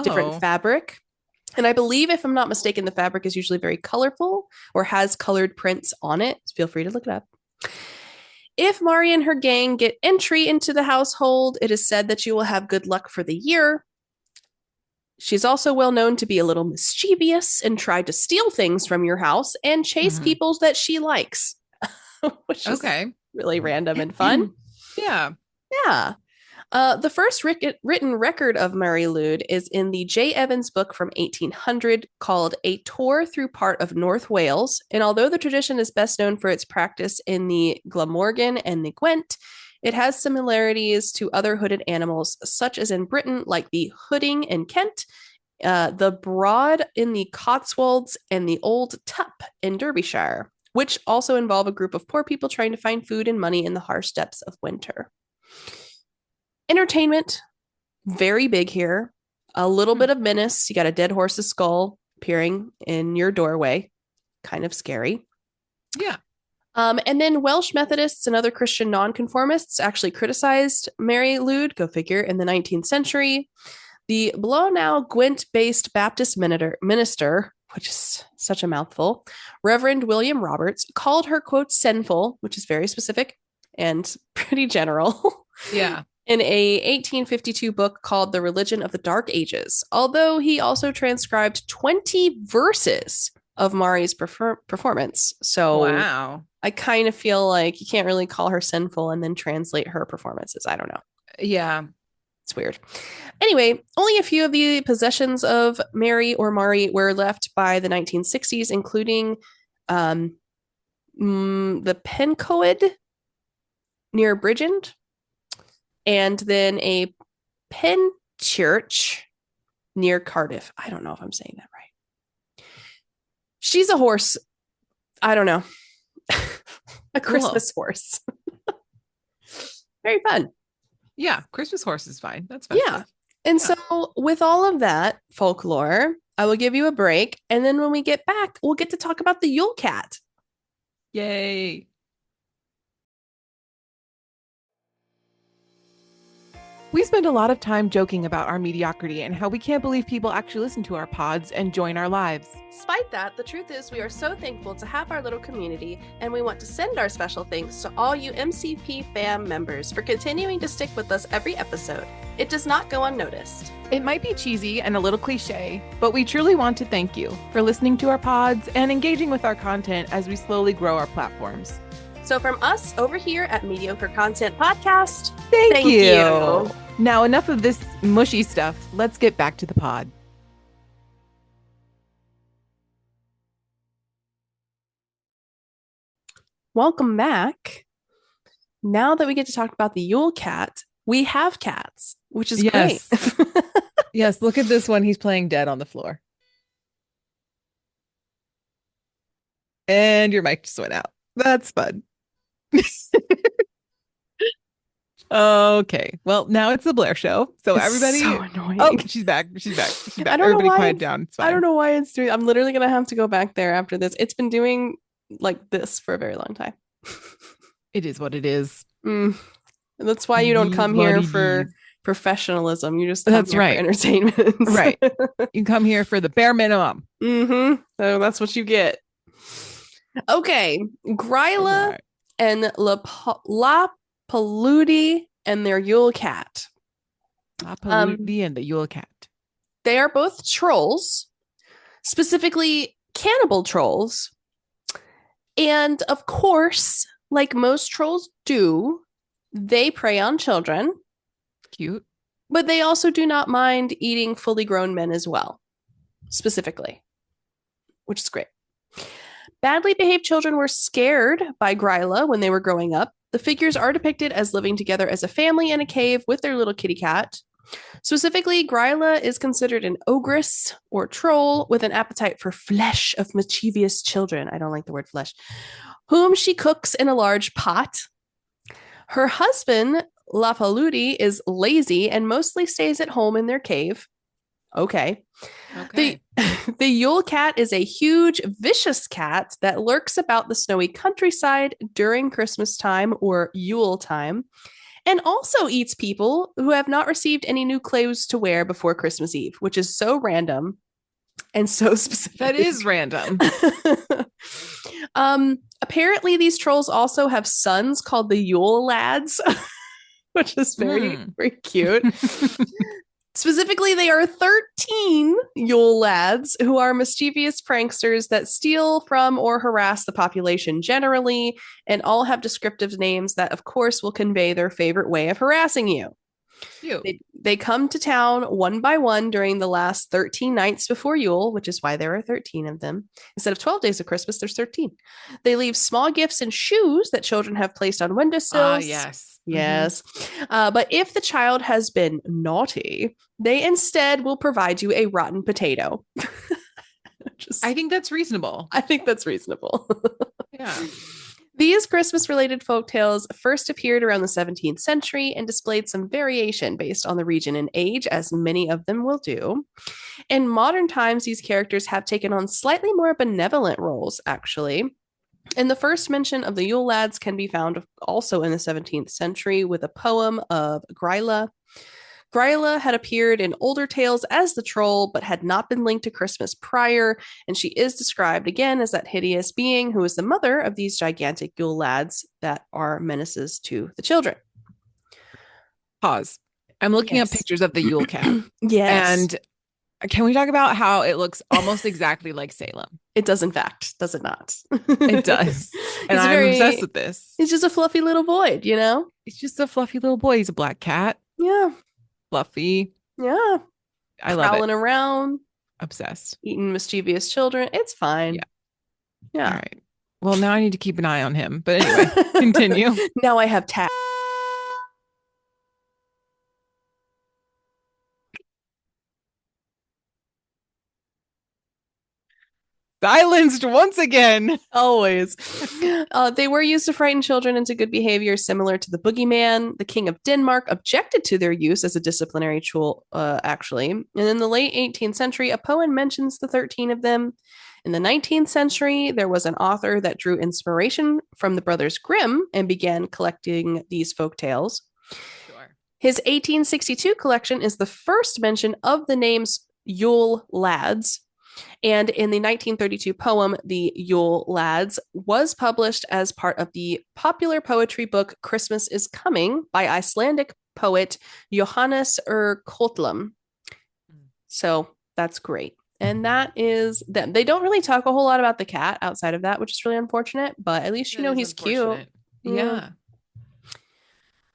[SPEAKER 2] different
[SPEAKER 1] Oh.
[SPEAKER 2] fabric. And I believe, if I'm not mistaken, the fabric is usually very colorful or has colored prints on it. So feel free to look it up. If Mari and her gang get entry into the household, it is said that you will have good luck for the year. She's also well known to be a little mischievous and try to steal things from your house and chase people that she likes, which is really random and fun.
[SPEAKER 1] Yeah.
[SPEAKER 2] Yeah. The first written record of Mary Lude is in the J. Evans book from 1800 called A Tour Through Part of North Wales. And although the tradition is best known for its practice in the Glamorgan and the Gwent, it has similarities to other hooded animals, such as in Britain, like the hooding in Kent, the broad in the Cotswolds, and the old tup in Derbyshire, which also involve a group of poor people trying to find food and money in the harsh depths of winter. Entertainment, very big here. A little bit of menace. You got a dead horse's skull appearing in your doorway. Kind of scary.
[SPEAKER 1] Yeah.
[SPEAKER 2] And then Welsh Methodists and other Christian nonconformists actually criticized Mary Lude, go figure, in the 19th century. The Blonow Gwent-based Baptist minister, which is such a mouthful, Reverend William Roberts, called her, quote, sinful, which is very specific and pretty general.
[SPEAKER 1] Yeah.
[SPEAKER 2] In a 1852 book called The Religion of the Dark Ages, although he also transcribed 20 verses of Mari's performance. So
[SPEAKER 1] wow.
[SPEAKER 2] I kind of feel like you can't really call her sinful and then translate her performances. I don't know.
[SPEAKER 1] Yeah.
[SPEAKER 2] It's weird. Anyway, only a few of the possessions of Mary or Mari were left by the 1960s, including the Pencoed near Bridgend, and then a pen church near Cardiff. I don't know if I'm saying that right. She's a horse. I don't know. A Christmas horse. Very fun.
[SPEAKER 1] Yeah. Christmas horse is fine. That's fine.
[SPEAKER 2] Yeah. And so with all of that folklore, I will give you a break. And then when we get back, we'll get to talk about the Yule Cat.
[SPEAKER 1] Yay. We spend a lot of time joking about our mediocrity and how we can't believe people actually listen to our pods and join our lives.
[SPEAKER 2] Despite that, the truth is we are so thankful to have our little community, and we want to send our special thanks to all you MCP fam members for continuing to stick with us every episode. It does not go unnoticed.
[SPEAKER 1] It might be cheesy and a little cliche, but we truly want to thank you for listening to our pods and engaging with our content as we slowly grow our platforms.
[SPEAKER 2] So from us over here at Mediocre Content Podcast,
[SPEAKER 1] thank you. Now, enough of this mushy stuff. Let's get back to the pod.
[SPEAKER 2] Welcome back. Now that we get to talk about the Yule Cat, we have cats, which is great.
[SPEAKER 1] Yes, look at this one. He's playing dead on the floor. And your mic just went out. That's fun. Okay. Well, now it's the Blair Show. So
[SPEAKER 2] it's
[SPEAKER 1] everybody.
[SPEAKER 2] So annoying.
[SPEAKER 1] Oh, she's back. She's back. She's back. Everybody quiet down. It's fine.
[SPEAKER 2] I don't know why it's doing. I'm literally gonna have to go back there after this. It's been doing like this for a very long time.
[SPEAKER 1] It is what it is.
[SPEAKER 2] That's why you don't come here for professionalism. You just come
[SPEAKER 1] That's
[SPEAKER 2] here for
[SPEAKER 1] right.
[SPEAKER 2] entertainment.
[SPEAKER 1] Right. You come here for the bare minimum.
[SPEAKER 2] So that's what you get. Okay. Gryla
[SPEAKER 1] Right.
[SPEAKER 2] and La Paludi and their Yule cat.
[SPEAKER 1] La Paludi and the Yule cat.
[SPEAKER 2] They are both trolls, specifically cannibal trolls. And of course, like most trolls do, they prey on children.
[SPEAKER 1] Cute.
[SPEAKER 2] But they also do not mind eating fully grown men as well, specifically, which is great. Badly behaved children were scared by Gryla when they were growing up. The figures are depicted as living together as a family in a cave with their little kitty cat. Specifically, Gryla is considered an ogress or troll with an appetite for flesh of mischievous children. I don't like the word flesh. Whom she cooks in a large pot. Her husband, La Paludi, is lazy and mostly stays at home in their cave. Okay. The Yule cat is a huge, vicious cat that lurks about the snowy countryside during Christmas time or Yule time, and also eats people who have not received any new clothes to wear before Christmas Eve, which is so random and so specific.
[SPEAKER 1] That is random.
[SPEAKER 2] Apparently, these trolls also have sons called the Yule lads, which is very, very cute. Specifically, they are 13 Yule lads who are mischievous pranksters that steal from or harass the population generally, and all have descriptive names that, of course, will convey their favorite way of harassing you. They come to town one by one during the last 13 nights before Yule, which is why there are 13 of them. Instead of 12 days of Christmas, there's 13. They leave small gifts and shoes that children have placed on windowsills.
[SPEAKER 1] Yes.
[SPEAKER 2] Yes. But if the child has been naughty, they instead will provide you a rotten potato.
[SPEAKER 1] I think that's reasonable.
[SPEAKER 2] Yeah. These Christmas-related folktales first appeared around the 17th century and displayed some variation based on the region and age, as many of them will do. In modern times, these characters have taken on slightly more benevolent roles, actually. And the first mention of the Yule lads can be found also in the 17th century with a poem of Gryla. Gryla had appeared in older tales as the troll, but had not been linked to Christmas prior, and she is described again as that hideous being who is the mother of these gigantic Yule lads that are menaces to the children.
[SPEAKER 1] Pause. I'm looking up pictures of the Yule cat.
[SPEAKER 2] Yes.
[SPEAKER 1] And can we talk about how it looks almost exactly like Salem?
[SPEAKER 2] It does, in fact. Does it not?
[SPEAKER 1] It does. And I'm obsessed with this.
[SPEAKER 2] He's just a fluffy little void, you know?
[SPEAKER 1] He's just a fluffy little boy. He's a black cat.
[SPEAKER 2] Yeah.
[SPEAKER 1] Fluffy.
[SPEAKER 2] Yeah.
[SPEAKER 1] I love it.
[SPEAKER 2] Prowling around.
[SPEAKER 1] Obsessed.
[SPEAKER 2] Eating mischievous children. It's fine. Yeah.
[SPEAKER 1] All right. Well, now I need to keep an eye on him. But anyway, continue.
[SPEAKER 2] Now I have tat.
[SPEAKER 1] Silenced once again.
[SPEAKER 2] Always. They were used to frighten children into good behavior, similar to the boogeyman. The King of Denmark objected to their use as a disciplinary tool, actually. And in the late 18th century, a poem mentions the 13 of them. In the 19th century, there was an author that drew inspiration from the Brothers Grimm and began collecting these folk tales.
[SPEAKER 1] Sure.
[SPEAKER 2] His 1862 collection is the first mention of the names Yule lads. And in the 1932 poem, The Yule Lads was published as part of the popular poetry book Christmas is Coming by Icelandic poet Johannes Kotlum. So that's great. And that is them. They don't really talk a whole lot about the cat outside of that, which is really unfortunate, but at least you know he's cute.
[SPEAKER 1] Yeah.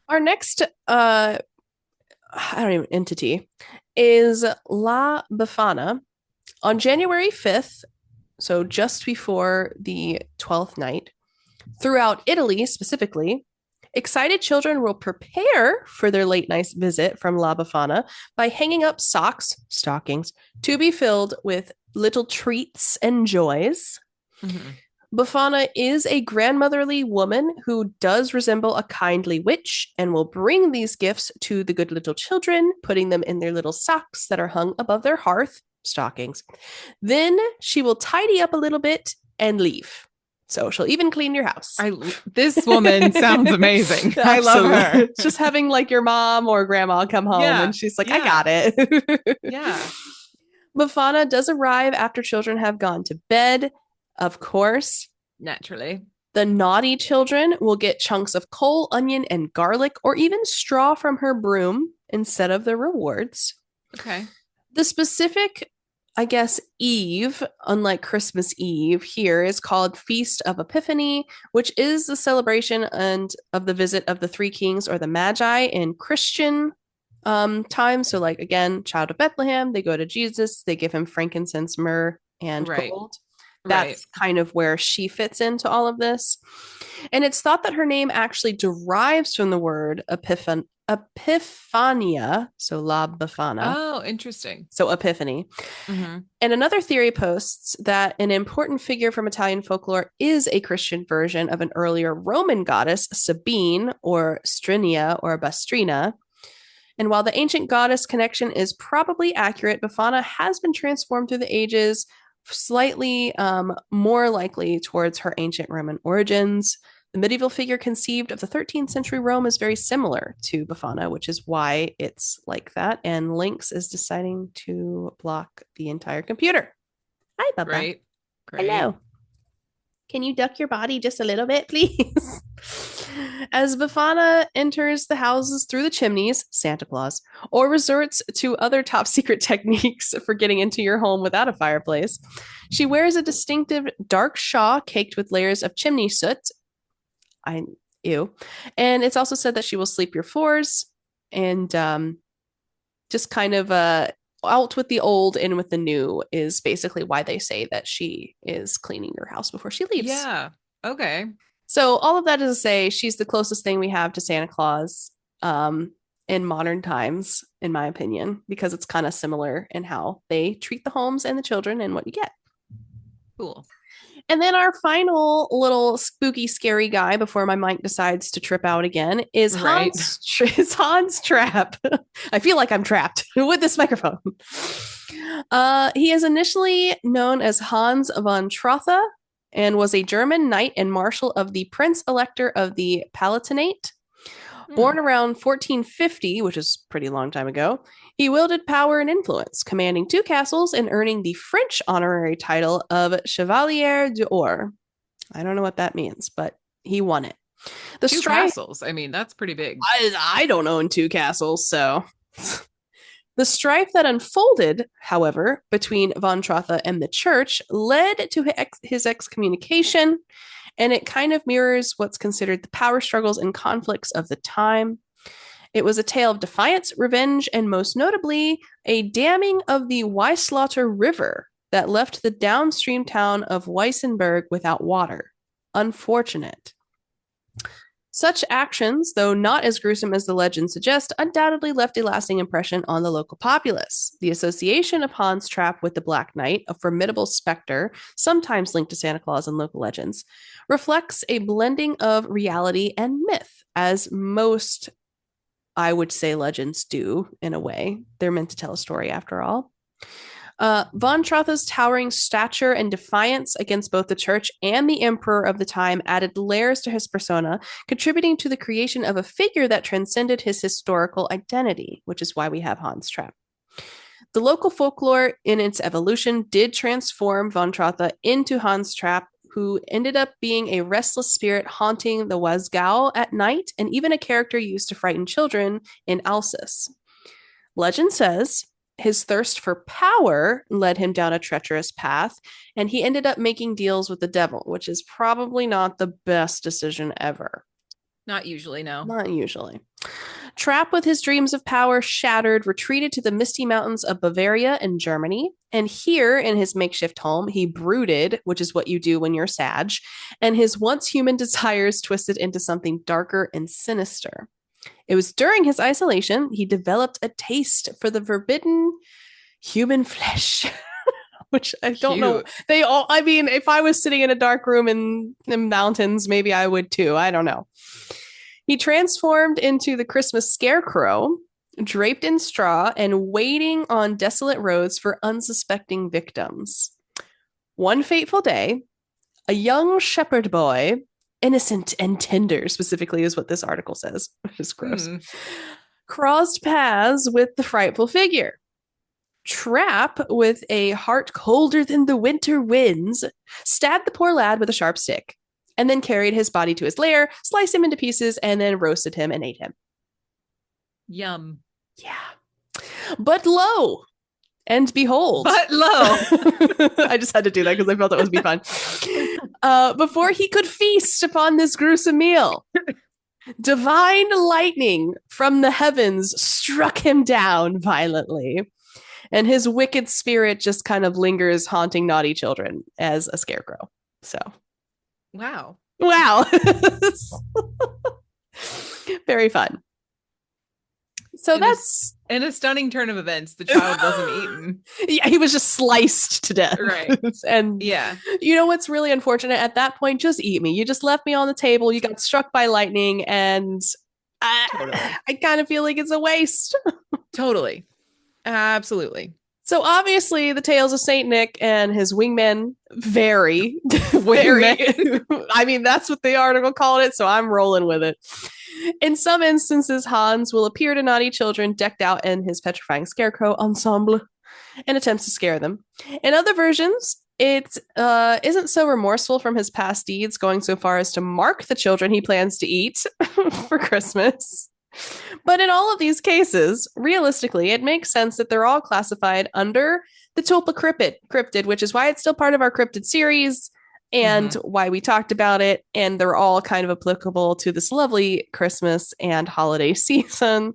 [SPEAKER 2] Our next entity is La Befana. On January 5th, so just before the 12th night, throughout Italy specifically, excited children will prepare for their late night visit from La Befana by hanging up stockings, to be filled with little treats and joys. Mm-hmm. Befana is a grandmotherly woman who does resemble a kindly witch and will bring these gifts to the good little children, putting them in their little socks that are hung above their hearth. Stockings. Then she will tidy up a little bit and leave. So she'll even clean your house.
[SPEAKER 1] This woman sounds amazing. I love her.
[SPEAKER 2] It's just having like your mom or grandma come home and she's like, I got it.
[SPEAKER 1] Yeah.
[SPEAKER 2] Befana does arrive after children have gone to bed, of course.
[SPEAKER 1] Naturally.
[SPEAKER 2] The naughty children will get chunks of coal, onion, and garlic, or even straw from her broom instead of their rewards.
[SPEAKER 1] Okay.
[SPEAKER 2] The specific, I guess, Eve, unlike Christmas Eve, here is called Feast of Epiphany, which is the celebration of the visit of the three kings or the Magi in Christian time. So, like, again, child of Bethlehem, they go to Jesus, they give him frankincense, myrrh, and gold. That's kind of where she fits into all of this. And it's thought that her name actually derives from the word Epiphania, so La Befana.
[SPEAKER 1] Oh, interesting.
[SPEAKER 2] So Epiphany. Mm-hmm. And another theory posts that an important figure from Italian folklore is a Christian version of an earlier Roman goddess, Sabine or Strinia or Bastrina. And while the ancient goddess connection is probably accurate, Befana has been transformed through the ages, slightly more likely towards her ancient Roman origins. The medieval figure conceived of the 13th century Rome is very similar to Befana, which is why it's like that. And Lynx is deciding to block the entire computer. Hi, Bubba.
[SPEAKER 1] Great.
[SPEAKER 2] Hello. Can you duck your body just a little bit, please? As Befana enters the houses through the chimneys, Santa Claus, or resorts to other top secret techniques for getting into your home without a fireplace, she wears a distinctive dark shawl caked with layers of chimney soot. Ew. And it's also said that she will sleep your floors and just kind of out with the old, in with the new is basically why they say that she is cleaning your house before she leaves.
[SPEAKER 1] Yeah. Okay.
[SPEAKER 2] So all of that is to say she's the closest thing we have to Santa Claus in modern times, in my opinion, because it's kind of similar in how they treat the homes and the children and what you get.
[SPEAKER 1] Cool.
[SPEAKER 2] And then our final little spooky, scary guy before my mic decides to trip out again is Hans Trap. I feel like I'm trapped with this microphone. He is initially known as Hans von Trotha and was a German knight and marshal of the Prince Elector of the Palatinate. Born around 1450, which is a pretty long time ago, he wielded power and influence, commanding 2 castles and earning the French honorary title of Chevalier d'Or. I don't know what that means, but he won it.
[SPEAKER 1] 2 castles. I mean, that's pretty big.
[SPEAKER 2] I don't own 2 castles, so... The strife that unfolded, however, between von Trotha and the church led to his excommunication, and it kind of mirrors what's considered the power struggles and conflicts of the time. It was a tale of defiance, revenge, and most notably, a damming of the Wieslauter River that left the downstream town of Weissenberg without water. Unfortunate. Such actions, though not as gruesome as the legend suggests, undoubtedly left a lasting impression on the local populace. The association of Hans Trap with the Black Knight, a formidable specter, sometimes linked to Santa Claus in local legends, reflects a blending of reality and myth, as most, I would say, legends do, in a way. They're meant to tell a story, after all. Von Trotha's towering stature and defiance against both the church and the emperor of the time added layers to his persona, contributing to the creation of a figure that transcended his historical identity, which is why we have Hans Trap. The local folklore in its evolution did transform Von Trotha into Hans Trap, who ended up being a restless spirit haunting the Wasgau at night, and even a character used to frighten children in Alsace. Legend says his thirst for power led him down a treacherous path, and he ended up making deals with the devil, which is probably not the best decision ever.
[SPEAKER 1] Not usually, no.
[SPEAKER 2] Not usually. Trapped with his dreams of power shattered, retreated to the misty mountains of Bavaria in Germany, and here in his makeshift home, he brooded, which is what you do when you're Sag, and his once human desires twisted into something darker and sinister. It was during his isolation he developed a taste for the forbidden human flesh, which I don't know. I mean, if I was sitting in a dark room in the mountains, maybe I would too. I don't know. He transformed into the Christmas scarecrow, draped in straw and waiting on desolate roads for unsuspecting victims. One fateful day, A young shepherd boy, innocent and tender, specifically, is what this article says, which is gross, crossed paths with the frightful figure. Trap, with a heart colder than the winter winds, stabbed the poor lad with a sharp stick, and then carried his body to his lair, sliced him into pieces, and then roasted him and ate him.
[SPEAKER 1] Yum.
[SPEAKER 2] Yeah. But lo and behold.
[SPEAKER 1] But lo.
[SPEAKER 2] I just had to do that because I felt that would be fun. Before he could feast upon this gruesome meal, divine lightning from the heavens struck him down violently. And his wicked spirit just kind of lingers, haunting naughty children as a scarecrow. So.
[SPEAKER 1] Wow.
[SPEAKER 2] Very fun. So that's
[SPEAKER 1] in a stunning turn of events. The child wasn't eaten.
[SPEAKER 2] Yeah, he was just sliced to death.
[SPEAKER 1] Right.
[SPEAKER 2] And
[SPEAKER 1] yeah,
[SPEAKER 2] you know what's really unfortunate? At that point, just eat me. You just left me on the table. You got struck by lightning, and I kind of feel like it's a waste.
[SPEAKER 1] Totally. Absolutely.
[SPEAKER 2] So obviously the tales of Saint Nick and his wingmen vary. I mean, that's what the article called it, so I'm rolling with it. In some instances, Hans will appear to naughty children decked out in his petrifying scarecrow ensemble and attempts to scare them. In other versions, it isn't so remorseful from his past deeds, going so far as to mark the children he plans to eat for Christmas. But in all of these cases, realistically, it makes sense that they're all classified under the Tulpa cryptid, which is why it's still part of our cryptid series and why we talked about it. And they're all kind of applicable to this lovely Christmas and holiday season.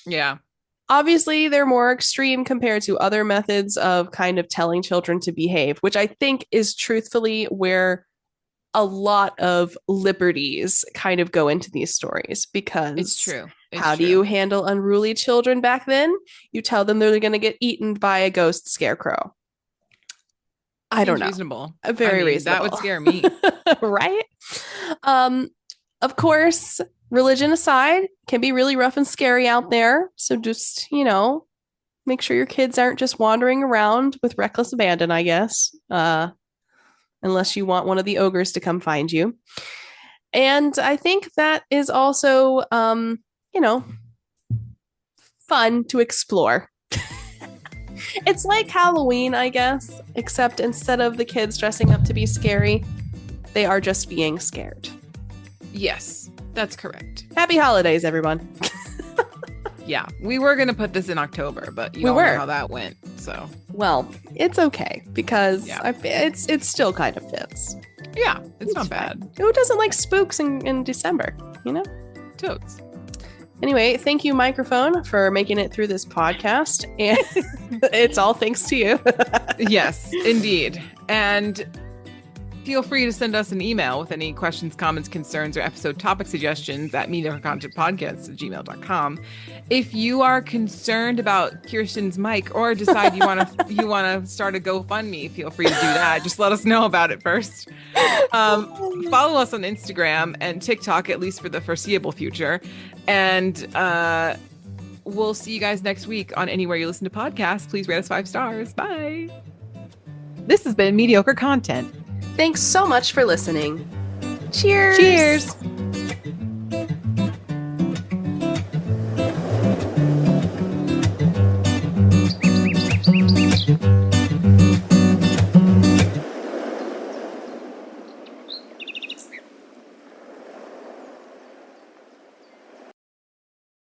[SPEAKER 1] Yeah.
[SPEAKER 2] Obviously, they're more extreme compared to other methods of kind of telling children to behave, which I think is truthfully where a lot of liberties kind of go into these stories, because
[SPEAKER 1] it's true.
[SPEAKER 2] How do you handle unruly children back then? You tell them they're going to get eaten by a ghost scarecrow. I don't know.
[SPEAKER 1] Reasonable.
[SPEAKER 2] Very reasonable.
[SPEAKER 1] That would scare me.
[SPEAKER 2] Right? Of course, religion aside, can be really rough and scary out there. So just, make sure your kids aren't just wandering around with reckless abandon, I guess. Unless you want one of the ogres to come find you. And I think that is also, fun to explore. It's like Halloween, I guess, except instead of the kids dressing up to be scary, they are just being scared.
[SPEAKER 1] Yes, that's correct.
[SPEAKER 2] Happy holidays, everyone.
[SPEAKER 1] Yeah, we were going to put this in October, but you know how that went, so.
[SPEAKER 2] Well, it's okay, because it still kind of fits.
[SPEAKER 1] Yeah, it's not bad.
[SPEAKER 2] Who doesn't like spooks in December,
[SPEAKER 1] Totes.
[SPEAKER 2] Anyway, thank you, Microphone, for making it through this podcast. And it's all thanks to you.
[SPEAKER 1] Yes, indeed. And feel free to send us an email with any questions, comments, concerns, or episode topic suggestions at mediocrecontentpodcast@gmail.com. If you are concerned about Kirsten's mic or decide you want to start a GoFundMe, feel free to do that. Just let us know about it first. Follow us on Instagram and TikTok, at least for the foreseeable future. And we'll see you guys next week on anywhere you listen to podcasts. Please rate us 5 stars. Bye. This has been Mediocre Content.
[SPEAKER 2] Thanks so much for listening. Cheers.
[SPEAKER 1] Cheers.